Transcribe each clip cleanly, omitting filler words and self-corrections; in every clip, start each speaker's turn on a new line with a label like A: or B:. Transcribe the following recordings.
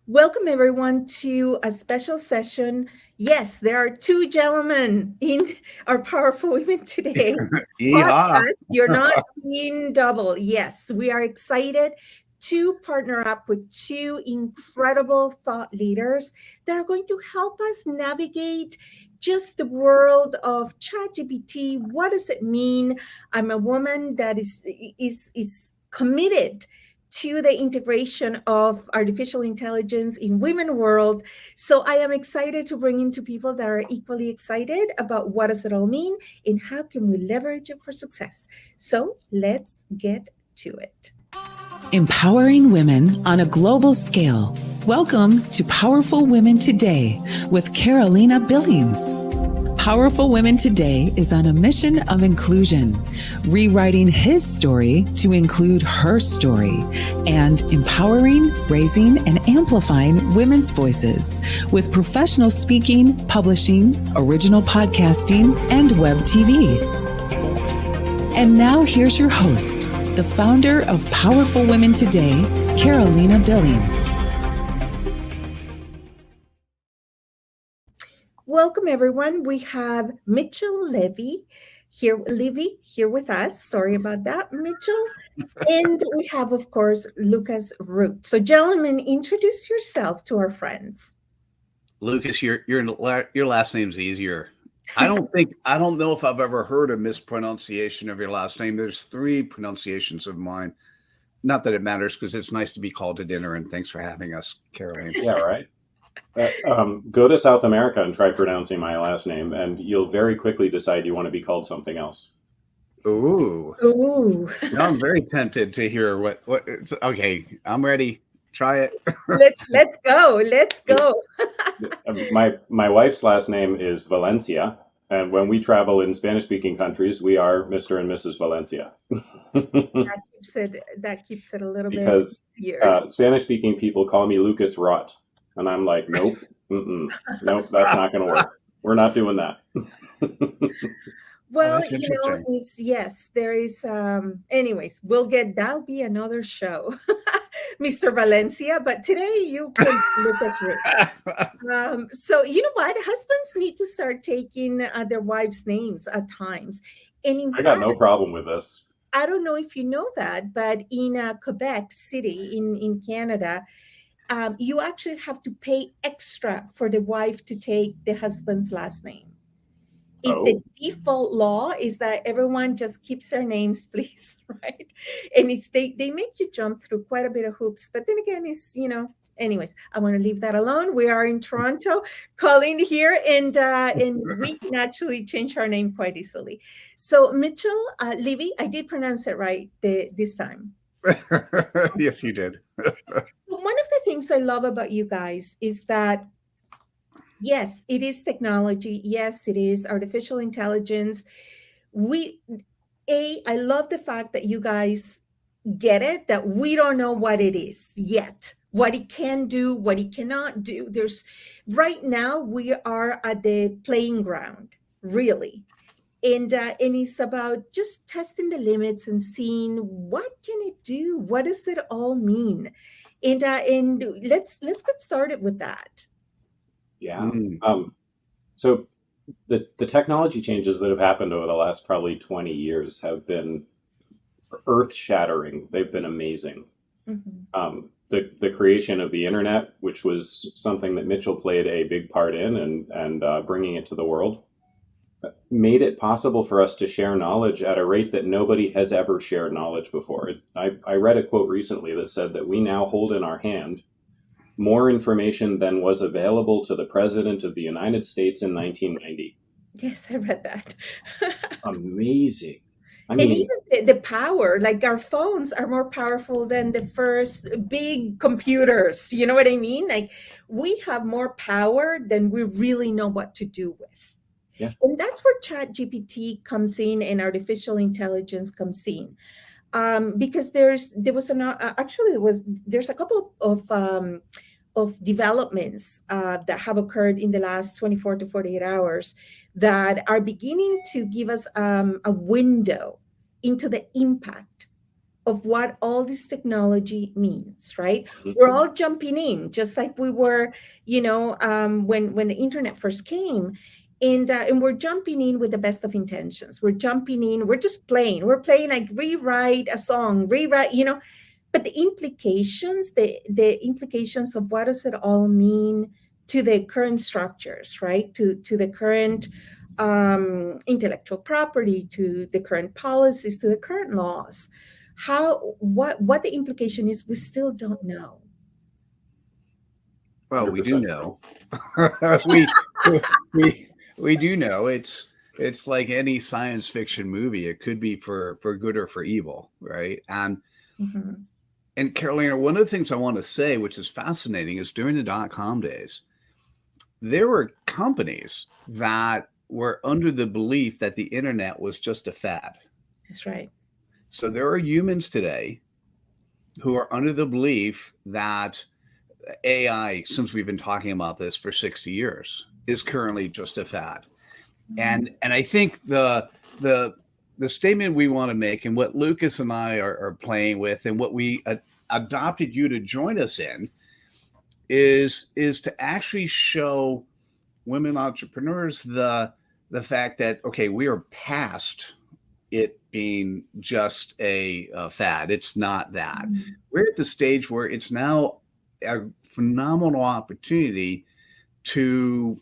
A: Welcome, everyone, to a special session. Yes, there are two gentlemen in our Powerful Women Today
B: Yeehaw.
A: podcast. You're not seeing double. Yes, we are excited to partner up with two incredible thought leaders that are going to help us navigate just the world of ChatGPT. What does it mean? I'm a woman that is committed to the integration of artificial intelligence in women world. So I am excited to bring in two people that are equally excited about what does it all mean and how can we leverage it for success. So let's get to it.
C: Empowering women on a global scale. Welcome to Powerful Women Today with Carolina Billings. Powerful Women Today is on a mission of inclusion, rewriting his story to include her story, and empowering, raising, and amplifying women's voices with professional speaking, publishing, original podcasting, and web TV. And now here's your host, the founder of Powerful Women Today, Carolina Billings.
A: Welcome, everyone. We have Mitchell Levy here with us. Sorry about that, Mitchell. And we have, of course, Lucas Root. So, gentlemen, introduce yourself to our friends.
B: Lucas, your last name's easier. I don't know if I've ever heard a mispronunciation of your last name. There's three pronunciations of mine. Not that it matters because it's nice to be called to dinner, and thanks for having us, Caroline.
D: Yeah, right. Go to South America and try pronouncing my last name, and you'll very quickly decide you want to be called something else.
B: Ooh. Now I'm very tempted to hear what it's okay. I'm ready. Try it.
A: Let's go.
D: My wife's last name is Valencia, and when we travel in Spanish-speaking countries, we are Mr. and Mrs. Valencia.
A: that keeps it a little
D: because,
A: bit
D: because Spanish-speaking people call me Lucas Rott, and I'm like, nope, nope, that's not going to work. We're not doing that.
A: Well, yes, there is. Anyways, that'll be another show, Mr. Valencia. But today you can look us rich. So you know what? Husbands need to start taking their wives' names at times. And
D: I got no problem with this.
A: I don't know if you know that, but in Quebec City in Canada, you actually have to pay extra for the wife to take the husband's last name. The default law is that everyone just keeps their names, please, right? And they make you jump through quite a bit of hoops. But then again, anyways, I want to leave that alone. We are in Toronto, calling here, and we can actually change our name quite easily. So Mitchell Levy, I did pronounce it right this time.
B: Yes, you did.
A: One of the things I love about you guys is that yes, it is technology. Yes, it is artificial intelligence. I love the fact that you guys get it, that we don't know what it is yet, what it can do, what it cannot do. Right now, we are at the playing ground, really. And it's about just testing the limits and seeing what can it do? What does it all mean? And let's get started with that.
D: Yeah. So the technology changes that have happened over the last probably 20 years have been earth-shattering. They've been amazing.
A: Mm-hmm.
D: The creation of the internet, which was something that Mitchell played a big part in, and bringing it to the world, made it possible for us to share knowledge at a rate that nobody has ever shared knowledge before. I read a quote recently that said that we now hold in our hand more information than was available to the President of the United States in 1990.
A: Yes, I read that.
D: Amazing.
A: And even the power, like our phones are more powerful than the first big computers. You know what I mean? Like we have more power than we really know what to do with.
D: Yeah.
A: And that's where ChatGPT comes in and artificial intelligence comes in. Because there's a couple of developments that have occurred in the last 24 to 48 hours that are beginning to give us a window into the impact of what all this technology means, right?
D: Mhm.
A: We're all jumping in, just like we were, when the internet first came, and we're jumping in with the best of intentions. We're jumping in. We're just playing. We're playing like rewrite a song, rewrite, but the implications of what does it all mean to the current structures, right? To the current intellectual property, to the current policies, to the current laws. What the implication is, we still don't know.
B: Well, we do
D: 100%.
B: know. we we we do know it's like any science fiction movie. It could be for good or for evil, right?
A: Mhm.
B: And Carolina, one of the things I want to say, which is fascinating, is during the dot-com days, there were companies that were under the belief that the internet was just a fad.
A: That's right.
B: So there are humans today who are under the belief that AI, since we've been talking about this for 60 years, is currently just a fad. And I think the statement we want to make, and what Lucas and I are playing with, and what we adopted you to join us in, is to actually show women entrepreneurs the fact that, okay, we are past it being just a fad. It's not that.
A: Mhm.
B: We're at the stage where it's now a phenomenal opportunity to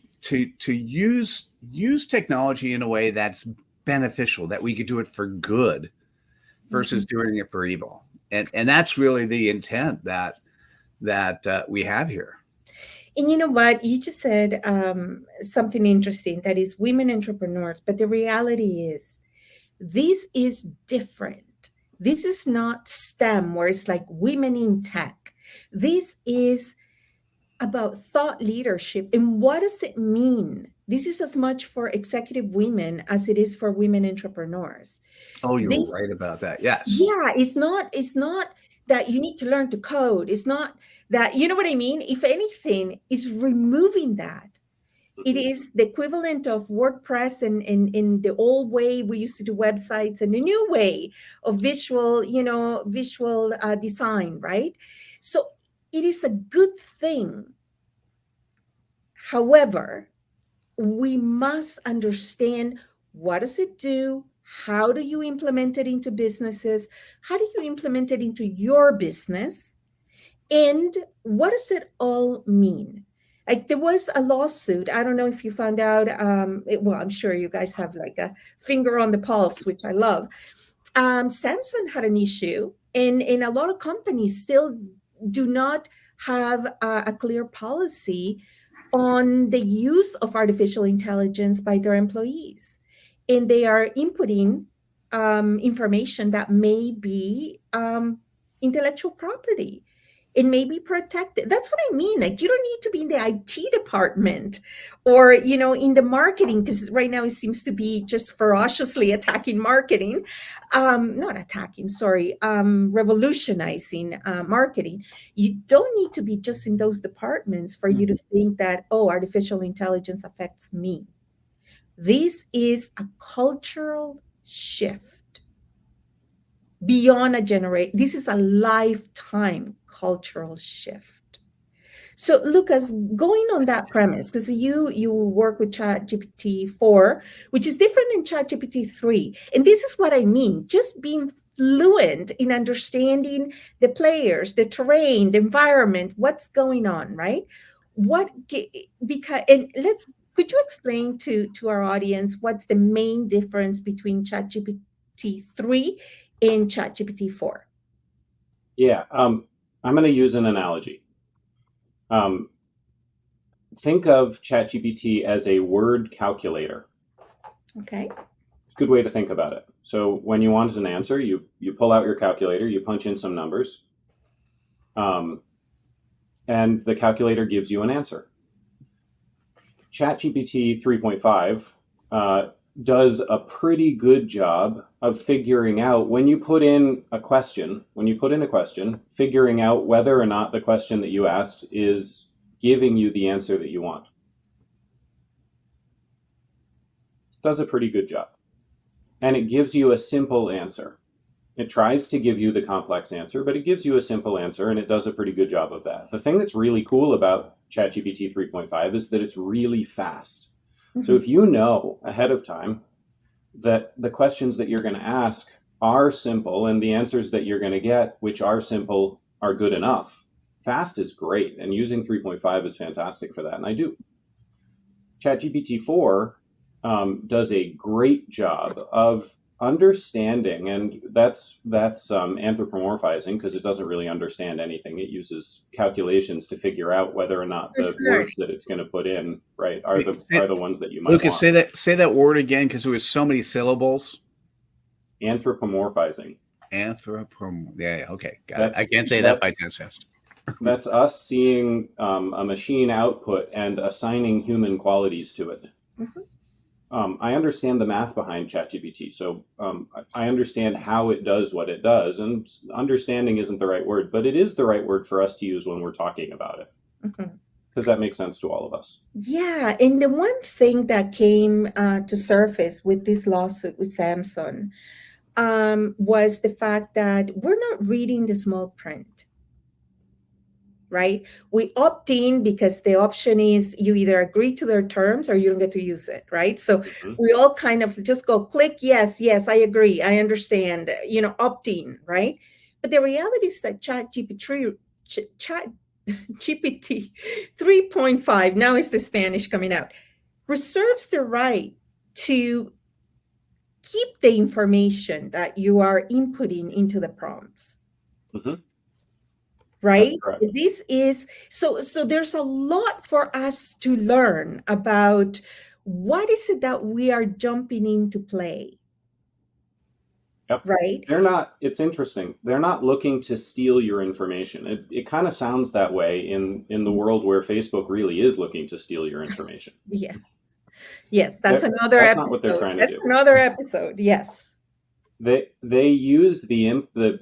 B: use technology in a way that's beneficial, that we could do it for good versus doing it for evil. And that's really the intent that we have here.
A: And you know what? You just said something interesting, that is women entrepreneurs. But the reality is, this is different. This is not STEM, where it's like women in tech. This is about thought leadership. And what does it mean? This is as much for executive women as it is for women entrepreneurs.
B: Oh, you're
A: This,
B: right about that. Yes.
A: yeah, it's not that you need to learn to code. It's not that, you know what I mean? If anything, is removing that. It
D: Mhm.
A: is the equivalent of WordPress and in the old way we used to do websites, and the new way of visual design, right? So it is a good thing. However, we must understand, what does it do? How do you implement it into businesses? How do you implement it into your business? And what does it all mean? Like, there was a lawsuit. I don't know if you found out. Well, I'm sure you guys have like a finger on the pulse, which I love. Samsung had an issue, and a lot of companies still do not have a clear policy on the use of artificial intelligence by their employees. And they are inputting information that may be intellectual property. It may be protected. That's what I mean. Like, you don't need to be in the IT department or, in the marketing, because right now it seems to be just ferociously attacking marketing. Not attacking, sorry, revolutionizing marketing. You don't need to be just in those departments for you to think that, oh, artificial intelligence affects me. This is a cultural shift beyond a generation. This is a lifetime cultural shift. So, Lucas, going on that premise, because you work with ChatGPT 4, which is different than ChatGPT 3, and this is what I mean: just being fluent in understanding the players, the terrain, the environment, what's going on, right? Because, and let could you explain to our audience what's the main difference between ChatGPT 3 and ChatGPT 4?
D: Yeah, I'm going to use an analogy. Um, think of ChatGPT as a word calculator.
A: Okay.
D: It's a good way to think about it. So when you want an answer, you pull out your calculator, you punch in some numbers, and the calculator gives you an answer. ChatGPT 3.5 does a pretty good job of figuring out, when you put in a question, figuring out whether or not the question that you asked is giving you the answer that you want. Does a pretty good job. And it gives you a simple answer. It tries to give you the complex answer, but it gives you a simple answer, and it does a pretty good job of that. The thing that's really cool about ChatGPT 3.5 is that it's really fast. So if you know ahead of time that the questions that you're going to ask are simple and the answers that you're going to get, which are simple, are good enough, fast is great. And using 3.5 is fantastic for that. And I do. ChatGPT 4 does a great job of understanding, and that's anthropomorphizing, because it doesn't really understand anything. It uses calculations to figure out whether or not the words that it's going to put in, right, are the ones that you might
B: Lucas,
D: want.
B: say that word again, because there was so many syllables.
D: Anthropomorphizing.
B: Yeah, okay, got it. I can't say that by test.
D: That's us seeing a machine output and assigning human qualities to it. I understand the math behind ChatGPT, so I understand how it does what it does. And understanding isn't the right word, but it is the right word for us to use when we're talking about it, because that makes sense to all of us.
A: Yeah, and the one thing that came to surface with this lawsuit with Samsung was the fact that we're not reading the small print. Right? We opt in because the option is you either agree to their terms or you don't get to use it, right? So we all kind of just go click, yes, I agree, I understand, opt in, right? But the reality is that ChatGPT 3.5, now is the Spanish coming out, reserves the right to keep the information that you are inputting into the prompts. Right? This is so there's a lot for us to learn about what is it that we are jumping into play.
D: Yep.
A: Right?
D: It's interesting. They're not looking to steal your information. It kind of sounds that way in the world where Facebook really is looking to steal your information.
A: Yeah. Yes, that's another episode.
D: Not what they're trying to do.
A: That's another episode. Yes.
D: They use the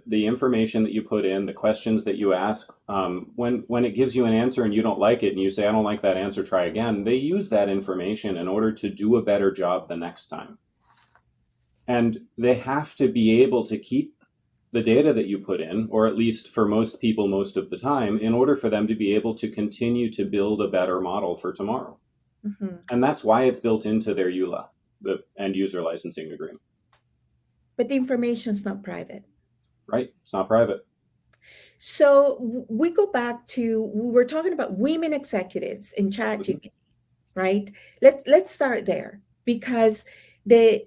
D: information that you put in, the questions that you ask. When it gives you an answer and you don't like it, and you say, I don't like that answer, try again. They use that information in order to do a better job the next time. And they have to be able to keep the data that you put in, or at least for most people, most of the time, in order for them to be able to continue to build a better model for tomorrow. And that's why it's built into their EULA, the end user licensing agreement.
A: But the information is not private.
D: Right. It's not private.
A: So we go back to, we were talking about women executives in ChatGPT, right? Let's start there, because the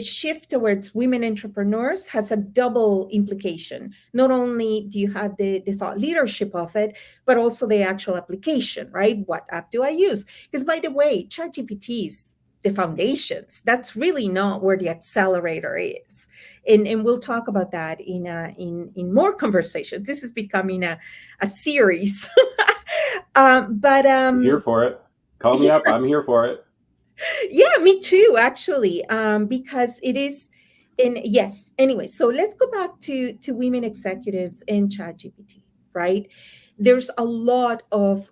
A: shift towards women entrepreneurs has a double implication. Not only do you have the thought leadership of it, but also the actual application, right? What app do I use? Because by the way, ChatGPT is the foundations. That's really not where the accelerator is. And we'll talk about that in more conversations. This is becoming a series.
D: I'm here for it. Call me up. I'm here for it.
A: Yeah, me too, actually, because it is. And yes, anyway, so let's go back to women executives in ChatGPT, right? There's a lot of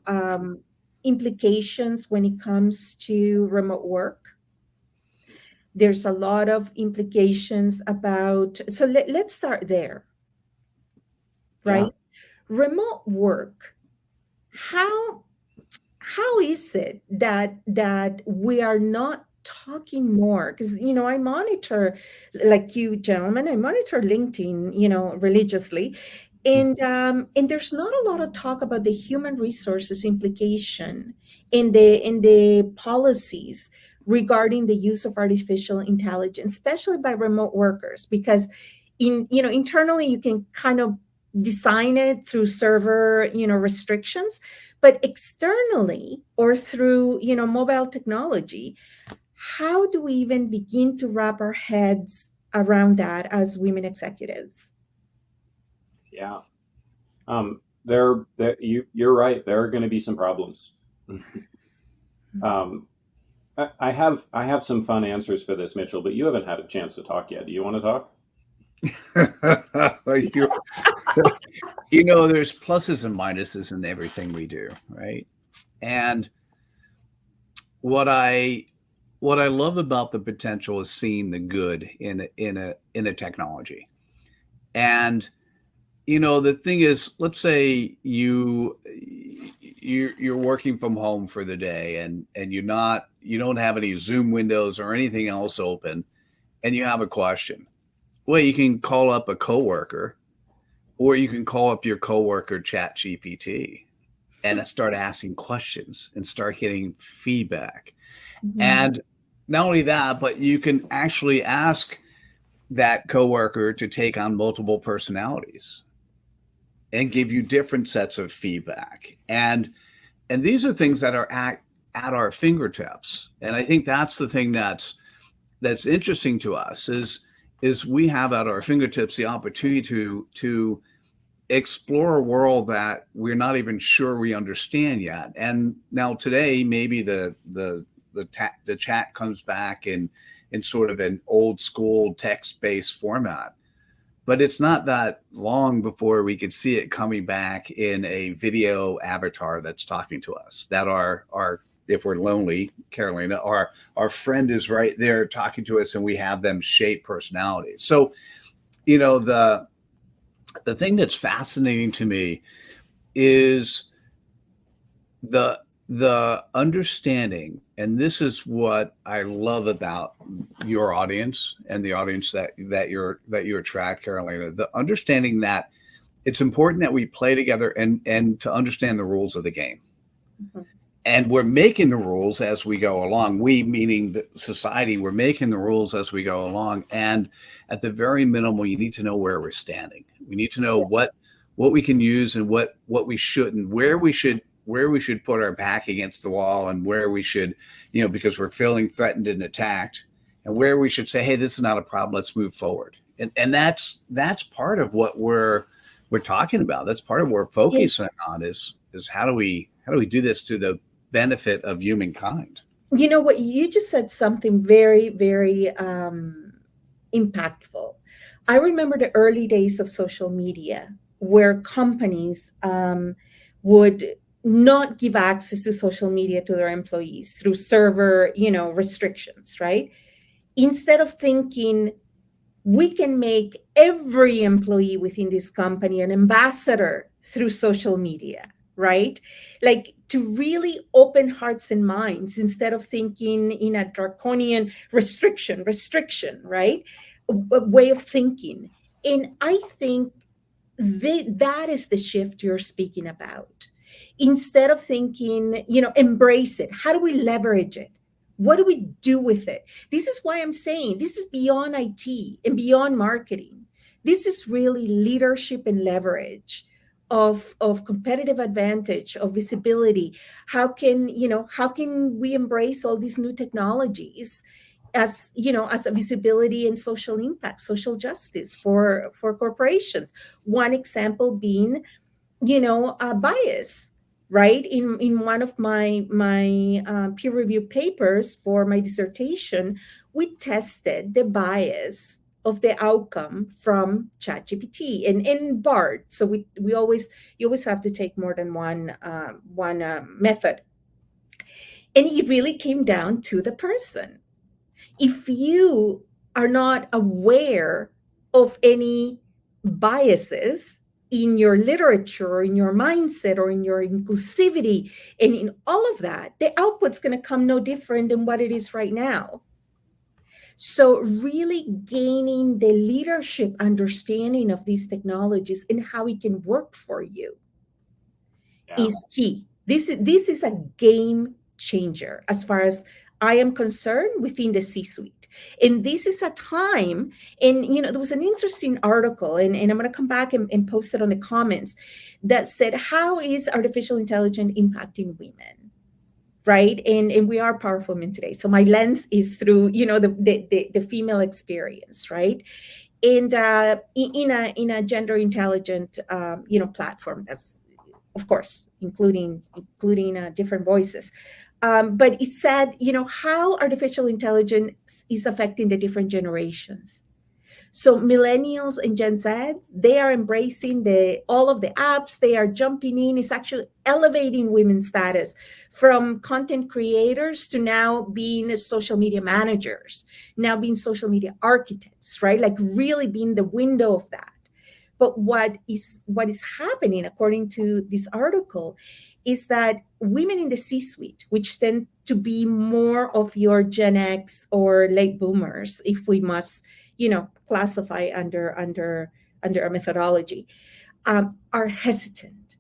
A: implications when it comes to remote work. There's a lot of implications about, so let's start there, right? Yeah. Remote work. How is it that we are not talking more? Because I monitor, like you gentlemen, I monitor LinkedIn, religiously. And there's not a lot of talk about the human resources implication in the policies regarding the use of artificial intelligence, especially by remote workers, because internally you can kind of design it through server restrictions, but externally or through mobile technology, how do we even begin to wrap our heads around that as women executives?
D: Yeah. You're right. There are going to be some problems. I have some fun answers for this, Mitchell, but you haven't had a chance to talk yet. Do you want to talk?
B: There's pluses and minuses in everything we do, right? And what I love about the potential is seeing the good in in a technology. And the thing is, let's say you're working from home for the day, and you don't have any Zoom windows or anything else open, and you have a question. Well, you can call up a coworker, or you can call up your coworker ChatGPT and start asking questions and start getting feedback.
A: Mhm.
B: And not only that, but you can actually ask that coworker to take on multiple personalities and give you different sets of feedback. And these are things that are at our fingertips. And I think that's the thing that's interesting to us is we have at our fingertips the opportunity to explore a world that we're not even sure we understand yet. And now today, maybe the chat comes back in sort of an old school text-based format. But it's not that long before we could see it coming back in a video avatar that's talking to us, that our if we're lonely, Carolina, our friend is right there talking to us, and we have them shape personalities. So, the thing that's fascinating to me is the understanding, and this is what I love about your audience and the audience that you attract, Carolina, the understanding that it's important that we play together and to understand the rules of the game.
A: Mhm.
B: And we're making the rules as we go along. We, meaning the society, we're making the rules as we go along. And at the very minimum, you need to know where we're standing. We need to know what we can use and what we shouldn't, where we should put our back against the wall, and where we should, because we're feeling threatened and attacked, and where we should say, hey, this is not a problem, let's move forward. And that's part of what we're talking about. That's part of what we're focusing on is how do we do this to the benefit of humankind.
A: You know what? You just said something very, very impactful. I remember the early days of social media where companies would not give access to social media to their employees through server, restrictions, right? Instead of thinking, we can make every employee within this company an ambassador through social media, right? Like to really open hearts and minds instead of thinking in a draconian restriction, right? A way of thinking. And I think that is the shift you're speaking about. Instead of thinking, embrace it. How do we leverage it? What do we do with it? This is why I'm saying this is beyond IT and beyond marketing. This is really leadership and leverage of competitive advantage, of visibility. How can we embrace all these new technologies as a visibility and social impact, social justice for corporations? One example being, bias, right? In one of my peer review papers for my dissertation, we tested the bias of the outcome from ChatGPT and BART. So you always have to take more than one method, and it really came down to the person. If you are not aware of any biases in your literature, or in your mindset, or in your inclusivity, and in all of that, the output's going to come no different than what it is right now. So really gaining the leadership understanding of these technologies and how it can work for you is key. This is a game changer as far as I am concerned within the C-suite. And this is a time, and there was an interesting article, and I'm going to come back and post it on the comments, that said, how is artificial intelligence impacting women? Right? And we are powerful women today. So my lens is through, the female experience, right? And in a gender intelligent, platform that's, of course, including different voices. But it said, how artificial intelligence is affecting the different generations. So millennials and Gen Zs, they are embracing all of the apps. They are jumping in. It's actually elevating women's status from content creators to now being social media managers, now being social media architects, right? Like really being the window of that. But what is happening, according to this article, is that women in the C-suite, which tend to be more of your Gen X or late boomers, if we must, classify under a methodology, are hesitant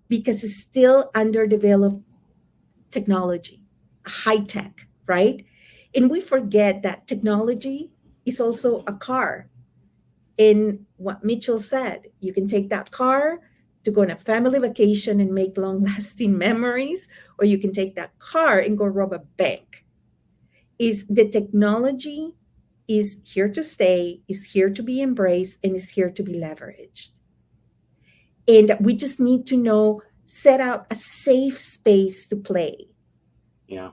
A: because it's still under the veil of technology, high tech, right? And we forget that technology is also a car. In what Mitchell said, you can take that car to go on a family vacation and make long-lasting memories, or you can take that car and go rob a bank. Is the technology is here to stay, is here to be embraced, and is here to be leveraged. And we just need to set out a safe space to play.
D: Yeah.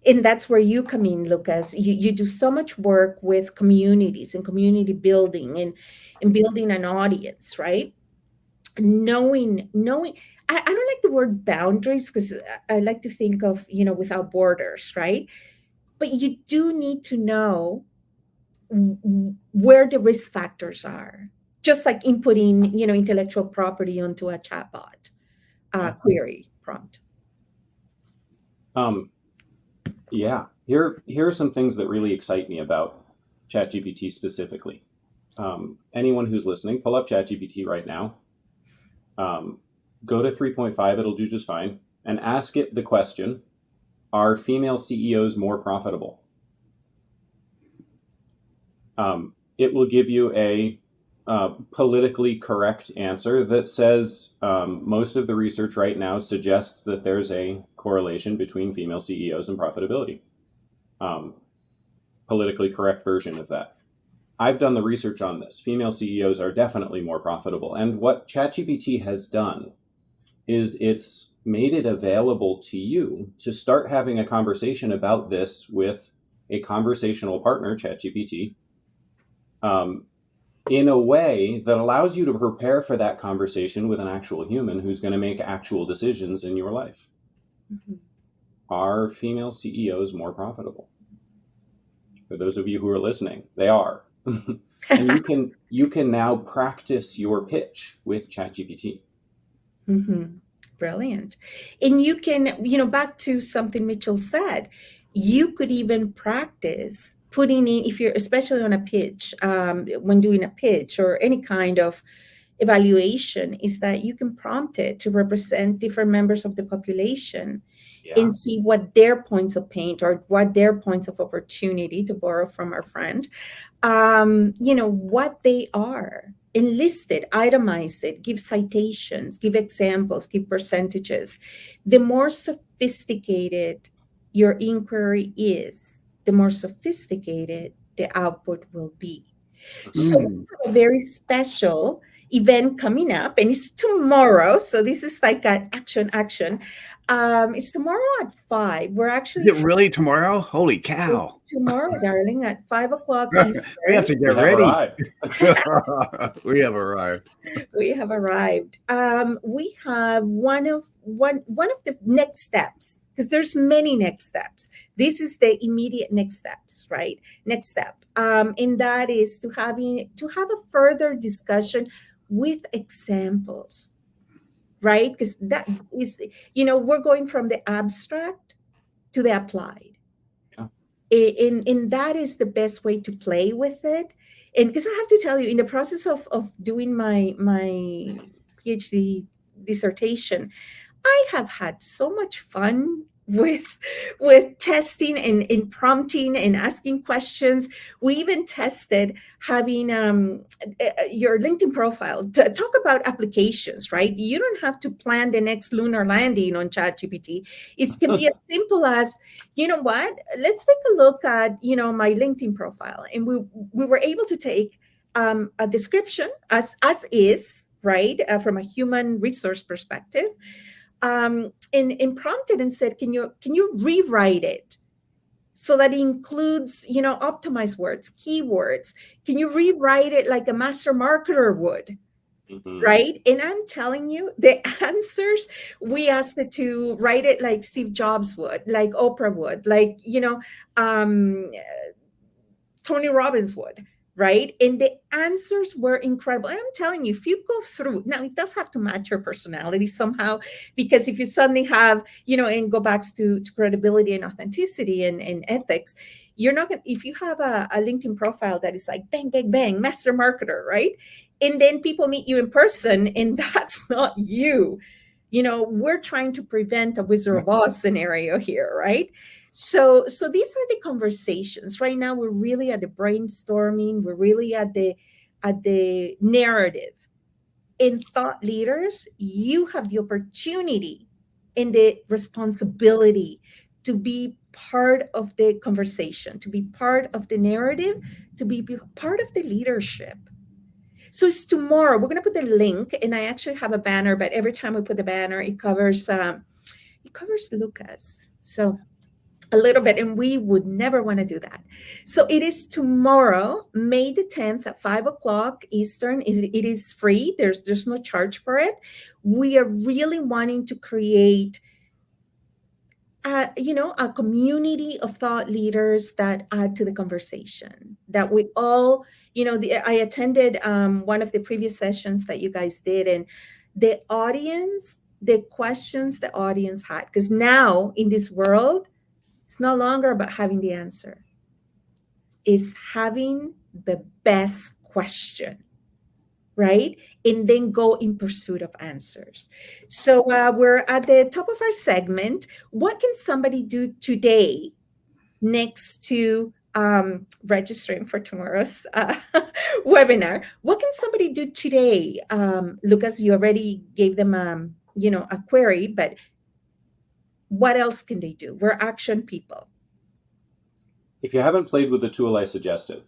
A: And that's where you come in, Lucas. You do so much work with communities and community building and building an audience, right? Knowing, I don't like the word boundaries because I like to think of, without borders, right? But you do need to know where the risk factors are, just like inputting, intellectual property onto a chatbot query prompt.
D: Yeah, here are some things that really excite me about ChatGPT specifically. Anyone who's listening, pull up ChatGPT right now. Go to 3.5, it'll do just fine, and ask it the question, are female CEOs more profitable? It will give you a politically correct answer that says most of the research right now suggests that there's a correlation between female CEOs and profitability. Politically correct version of that. I've done the research on this. Female CEOs are definitely more profitable. And what ChatGPT has done is it's made it available to you to start having a conversation about this with a conversational partner, ChatGPT, in a way that allows you to prepare for that conversation with an actual human who's going to make actual decisions in your life. Mm-hmm. Are female CEOs more profitable? For those of you who are listening, they are. And you can now practice your pitch with ChatGPT.
A: Mm-hmm. Brilliant. And you can, back to something Mitchell said, you could even practice putting in, if you're especially on a pitch, when doing a pitch or any kind of evaluation, is that you can prompt it to represent different members of the population and see what their points of pain or what their points of opportunity, to borrow from our friend, what they are. Enlist it, itemize it, give citations, give examples, give percentages. The more sophisticated your inquiry is, the more sophisticated the output will be. So we have a very special event coming up, and it's tomorrow. So this is like an action. It's tomorrow at 5. We're actually...
B: Is it really tomorrow? Holy cow.
A: Tomorrow, darling, at 5 o'clock Eastern.
B: We have to get ready. We have arrived.
A: We have arrived. We have one of the next steps, because there's many next steps. This is the immediate next steps, right? Next step. And that is to have a further discussion with examples, right? Because that is, we're going from the abstract to the applied. And that is the best way to play with it. And because I have to tell you, in the process of doing my PhD dissertation, I have had so much fun with testing and prompting and asking questions. We even tested having your LinkedIn profile to talk about applications, right? You don't have to plan the next lunar landing on ChatGPT. It can be as simple as, let's take a look at, my LinkedIn profile. And we were able to take a description as is, right? From a human resource perspective. And prompted and said, can you rewrite it so that includes, optimized words, keywords? Can you rewrite it like a master marketer would?
D: Mm-hmm.
A: Right? And I'm telling you, the answers, we asked it to write it like Steve Jobs would, like Oprah would, like, Tony Robbins would, right? And the answers were incredible. I'm telling you, if you go through, now it does have to match your personality somehow, because if you suddenly have, and go back to credibility and authenticity and ethics, you're not going to, if you have a LinkedIn profile that is like bang, bang, bang, master marketer, right? And then people meet you in person and that's not you. We're trying to prevent a Wizard of Oz scenario here, right? So these are the conversations. Right now, we're really at the brainstorming. We're really at the narrative. In thought leaders, you have the opportunity and the responsibility to be part of the conversation, to be part of the narrative, to be part of the leadership. So it's tomorrow. We're going to put the link, and I actually have a banner, but every time we put the banner, it covers Lucas. So a little bit, and we would never want to do that. So it is tomorrow, May the 10th at 5:00 Eastern. It is free. There's no charge for it. We are really wanting to create a community of thought leaders that add to the conversation, that we all, I attended one of the previous sessions that you guys did, and the questions the audience had, because now in this world, it's no longer about having the answer. It's having the best question, right? And then go in pursuit of answers. So we're at the top of our segment. What can somebody do today next to registering for tomorrow's webinar? What can somebody do today? Lucas, you already gave them a query, but what else can they do? We're action people.
D: If you haven't played with the tool I suggested,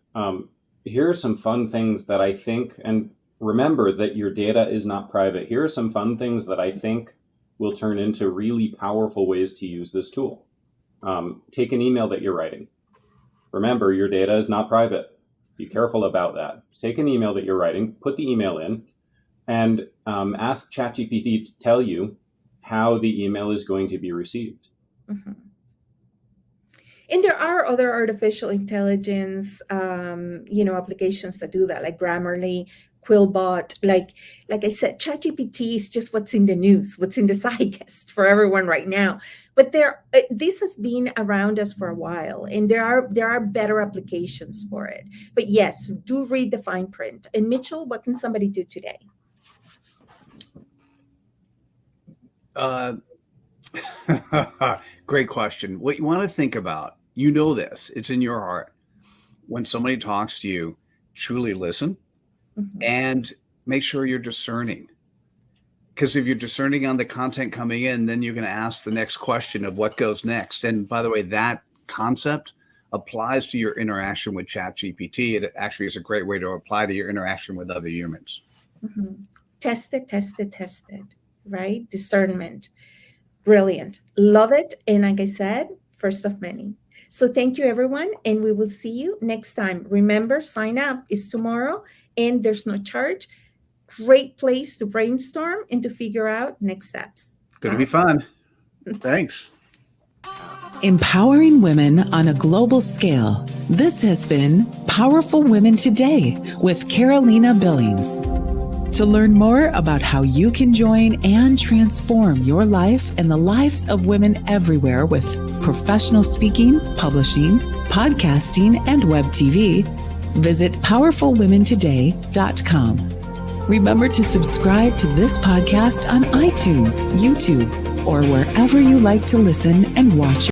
D: here are some fun things that I think, and remember that your data is not private. Here are some fun things that I think will turn into really powerful ways to use this tool. Take an email that you're writing. Remember, your data is not private. Be careful about that. Take an email that you're writing, put the email in, and ask ChatGPT to tell you how the email is going to be received.
A: Mm-hmm. And there are other artificial intelligence, applications that do that, like Grammarly, Quillbot. Like I said, ChatGPT is just what's in the news, what's in the zeitgeist for everyone right now. But this has been around us for a while, and there are better applications for it. But yes, do read the fine print. And Mitchell, what can somebody do today?
B: Great question. What you want to think about, this, it's in your heart. When somebody talks to you, truly listen, mm-hmm. and make sure you're discerning. Because if you're discerning on the content coming in, then you're going to ask the next question of what goes next. And by the way, that concept applies to your interaction with ChatGPT. It actually is a great way to apply to your interaction with other humans.
A: Mm-hmm. Tested, right? Discernment. Brilliant. Love it. And like I said, first of many. So thank you, everyone. And we will see you next time. Remember, sign up is tomorrow and there's no charge. Great place to brainstorm and to figure out next steps.
B: Going to be fun. Thanks.
C: Empowering women on a global scale. This has been Powerful Women Today with Carolina Billings. To learn more about how you can join and transform your life and the lives of women everywhere with professional speaking, publishing, podcasting, and web TV, visit powerfulwomentoday.com. Remember to subscribe to this podcast on iTunes, YouTube, or wherever you like to listen and watch